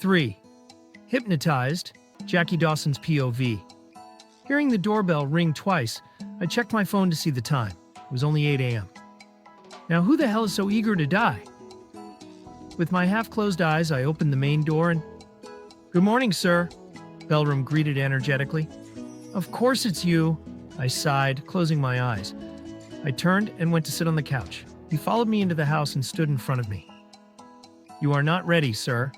3. Hypnotized, Jackie Dawson's POV. Hearing the doorbell ring twice, I checked my phone to see the time. It was only 8 a.m. Now who the hell is so eager to die? With my half-closed eyes, I opened the main door and... "Good morning, sir," Bellram greeted energetically. "Of course it's you," I sighed, closing my eyes. I turned and went to sit on the couch. He followed me into the house and stood in front of me. "You are not ready, sir?"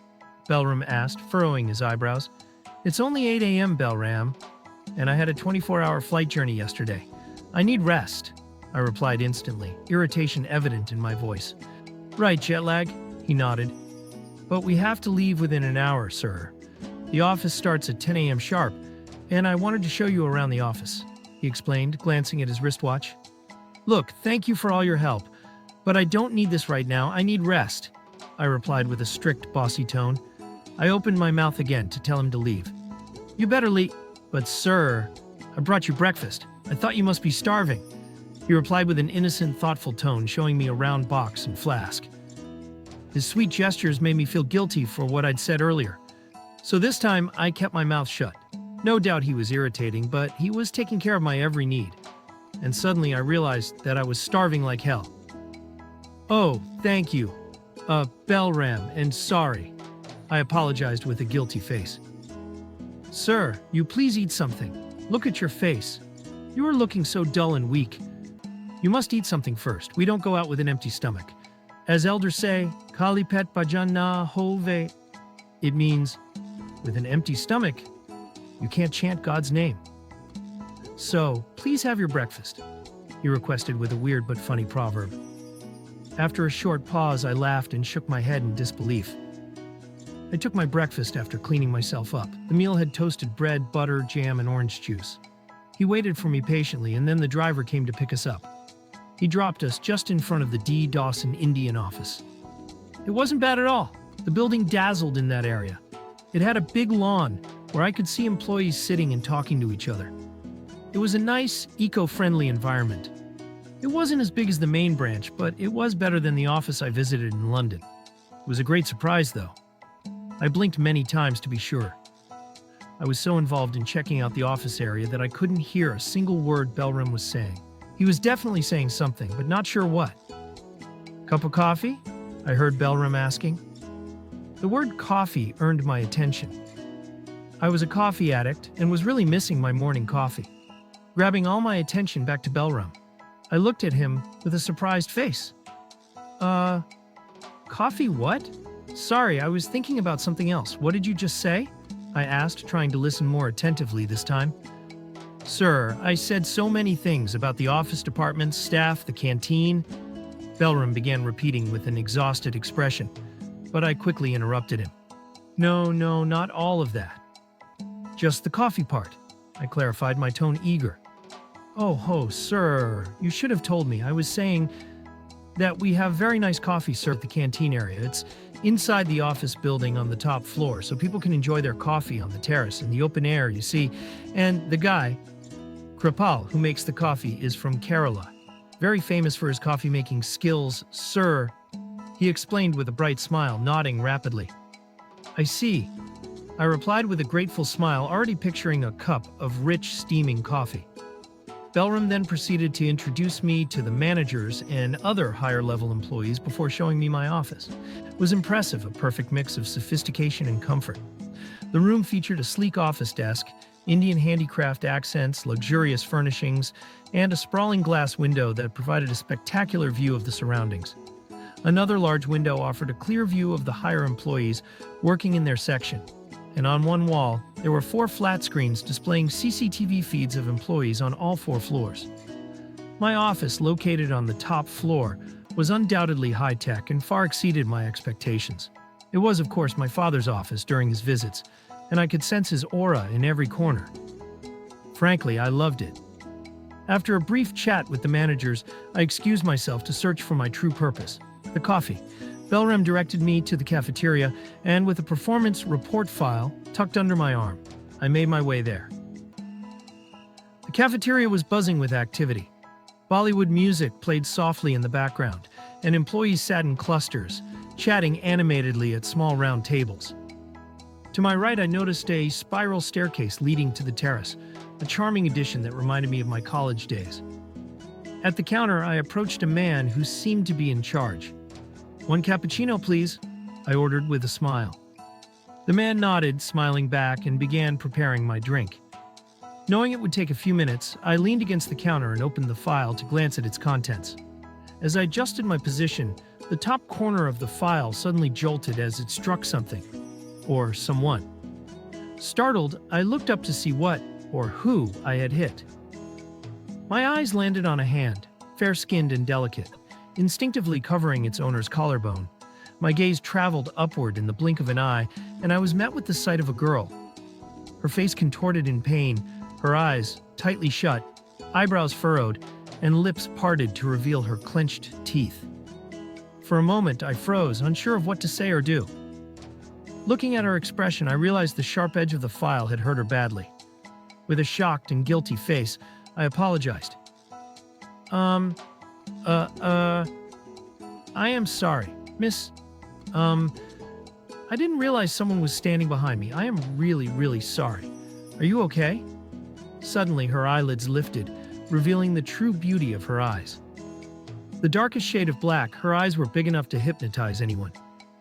Bellram asked, furrowing his eyebrows. "It's only 8 a.m., Bellram, and I had a 24-hour flight journey yesterday. I need rest," I replied instantly, irritation evident in my voice. "Right, jet lag," he nodded. "But we have to leave within an hour, sir. The office starts at 10 a.m. sharp, and I wanted to show you around the office," he explained, glancing at his wristwatch. "Look, thank you for all your help, but I don't need this right now. I need rest," I replied with a strict, bossy tone. I opened my mouth again to tell him to leave. "You better leave." "But sir, I brought you breakfast. I thought you must be starving," he replied with an innocent, thoughtful tone, showing me a round box and flask. His sweet gestures made me feel guilty for what I'd said earlier. So this time, I kept my mouth shut. No doubt he was irritating, but he was taking care of my every need. And suddenly I realized that I was starving like hell. "Oh, thank you. Bellram, and sorry," I apologized with a guilty face. "Sir, you please eat something. Look at your face. You are looking so dull and weak. You must eat something first. We don't go out with an empty stomach. As elders say, Kalipet Bhajan na hove." It means, with an empty stomach, you can't chant God's name. "So, please have your breakfast," he requested with a weird but funny proverb. After a short pause, I laughed and shook my head in disbelief. I took my breakfast after cleaning myself up. The meal had toasted bread, butter, jam, and orange juice. He waited for me patiently, and then the driver came to pick us up. He dropped us just in front of the D. Dawson Indian office. It wasn't bad at all. The building dazzled in that area. It had a big lawn where I could see employees sitting and talking to each other. It was a nice, eco-friendly environment. It wasn't as big as the main branch, but it was better than the office I visited in London. It was a great surprise, though. I blinked many times to be sure. I was so involved in checking out the office area that I couldn't hear a single word Bellram was saying. He was definitely saying something, but not sure what. "Cup of coffee?" I heard Bellram asking. The word coffee earned my attention. I was a coffee addict and was really missing my morning coffee. Grabbing all my attention back to Bellram, I looked at him with a surprised face. Coffee what? Sorry, I was thinking about something else. What did you just say?" I asked, trying to listen more attentively this time. "Sir, I said so many things about the office department, staff, the canteen," Bellram began repeating with an exhausted expression, but I quickly interrupted him. No, not all of that. Just the coffee part," I clarified, my tone eager. Oh, sir, you should have told me. I was saying that we have very nice coffee served at the canteen area. It's inside the office building on the top floor, so people can enjoy their coffee on the terrace in the open air, you see. And the guy, Kripal, who makes the coffee, is from Kerala. Very famous for his coffee-making skills, sir, he explained with a bright smile, nodding rapidly. "I see," I replied with a grateful smile, already picturing a cup of rich, steaming coffee. Bellram then proceeded to introduce me to the managers and other higher-level employees before showing me my office. It was impressive, a perfect mix of sophistication and comfort. The room featured a sleek office desk, Indian handicraft accents, luxurious furnishings, and a sprawling glass window that provided a spectacular view of the surroundings. Another large window offered a clear view of the higher employees working in their section. And on one wall, there were 4 flat screens displaying CCTV feeds of employees on all 4 floors. My office, located on the top floor, was undoubtedly high-tech and far exceeded my expectations. It was, of course, my father's office during his visits, and I could sense his aura in every corner. Frankly, I loved it. After a brief chat with the managers, I excused myself to search for my true purpose, the coffee. Bellram directed me to the cafeteria, and with a performance report file tucked under my arm, I made my way there. The cafeteria was buzzing with activity. Bollywood music played softly in the background, and employees sat in clusters, chatting animatedly at small round tables. To my right, I noticed a spiral staircase leading to the terrace, a charming addition that reminded me of my college days. At the counter, I approached a man who seemed to be in charge. "One cappuccino, please," I ordered with a smile. The man nodded, smiling back, and began preparing my drink. Knowing it would take a few minutes, I leaned against the counter and opened the file to glance at its contents. As I adjusted my position, the top corner of the file suddenly jolted as it struck something, or someone. Startled, I looked up to see what, or who, I had hit. My eyes landed on a hand, fair-skinned and delicate, instinctively covering its owner's collarbone. My gaze traveled upward in the blink of an eye, and I was met with the sight of a girl. Her face contorted in pain, her eyes tightly shut, eyebrows furrowed, and lips parted to reveal her clenched teeth. For a moment, I froze, unsure of what to say or do. Looking at her expression, I realized the sharp edge of the file had hurt her badly. With a shocked and guilty face, I apologized. I am sorry, Miss, I didn't realize someone was standing behind me. I am really sorry. Are you okay?" Suddenly, her eyelids lifted, revealing the true beauty of her eyes. The darkest shade of black, her eyes were big enough to hypnotize anyone.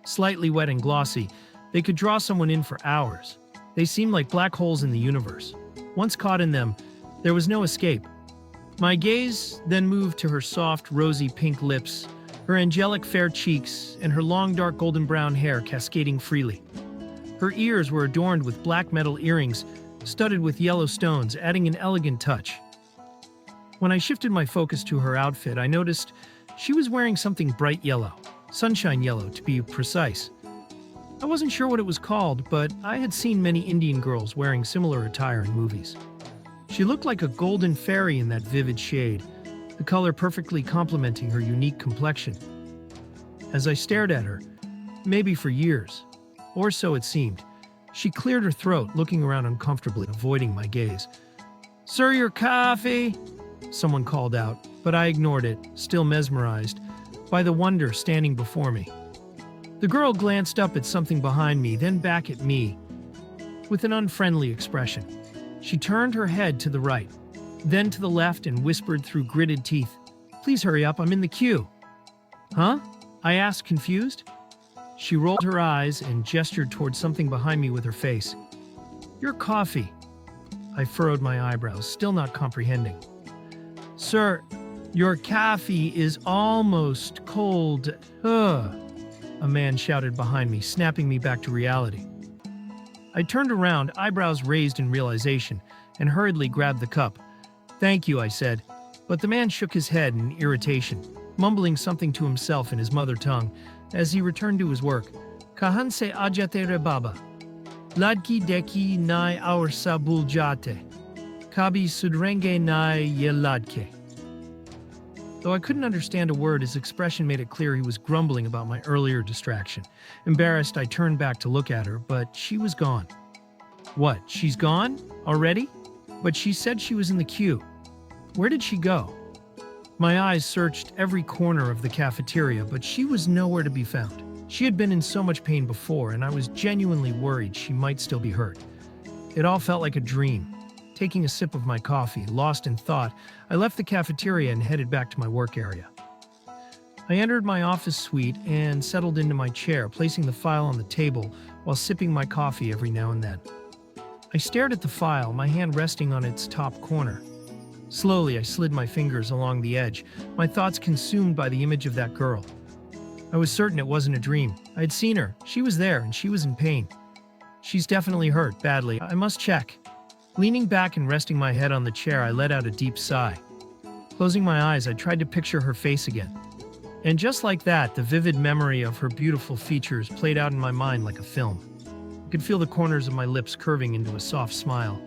Slightly wet and glossy, they could draw someone in for hours. They seemed like black holes in the universe. Once caught in them, there was no escape. My gaze then moved to her soft, rosy pink lips, her angelic fair cheeks, and her long dark golden brown hair cascading freely. Her ears were adorned with black metal earrings, studded with yellow stones, adding an elegant touch. When I shifted my focus to her outfit, I noticed she was wearing something bright yellow, sunshine yellow to be precise. I wasn't sure what it was called, but I had seen many Indian girls wearing similar attire in movies. She looked like a golden fairy in that vivid shade, the color perfectly complementing her unique complexion. As I stared at her, maybe for years, or so it seemed, she cleared her throat, looking around uncomfortably, avoiding my gaze. "Sir, your coffee?" someone called out, but I ignored it, still mesmerized by the wonder standing before me. The girl glanced up at something behind me, then back at me, with an unfriendly expression. She turned her head to the right, then to the left, and whispered through gritted teeth, "Please hurry up, I'm in the queue." "Huh?" I asked, confused. She rolled her eyes and gestured towards something behind me with her face. "Your coffee." I furrowed my eyebrows, still not comprehending. "Sir, your coffee is almost cold." Ugh, a man shouted behind me, snapping me back to reality. I turned around, eyebrows raised in realization, and hurriedly grabbed the cup. "Thank you," I said, but the man shook his head in irritation, mumbling something to himself in his mother tongue as he returned to his work. "Kahan se ajate re baba. Ladki deki nai aur sabul jate. Kabi sudrenge nai ye ladke." Though I couldn't understand a word, his expression made it clear he was grumbling about my earlier distraction. Embarrassed, I turned back to look at her, but she was gone. "What, she's gone? Already?" "But she said she was in the queue. Where did she go?" My eyes searched every corner of the cafeteria, but she was nowhere to be found. She had been in so much pain before, and I was genuinely worried she might still be hurt. It all felt like a dream. Taking a sip of my coffee, lost in thought, I left the cafeteria and headed back to my work area. I entered my office suite and settled into my chair, placing the file on the table while sipping my coffee every now and then. I stared at the file, my hand resting on its top corner. Slowly, I slid my fingers along the edge, my thoughts consumed by the image of that girl. I was certain it wasn't a dream. I had seen her. She was there, and she was in pain. She's definitely hurt, badly. I must check. Leaning back and resting my head on the chair, I let out a deep sigh. Closing my eyes, I tried to picture her face again. And just like that, the vivid memory of her beautiful features played out in my mind like a film. I could feel the corners of my lips curving into a soft smile.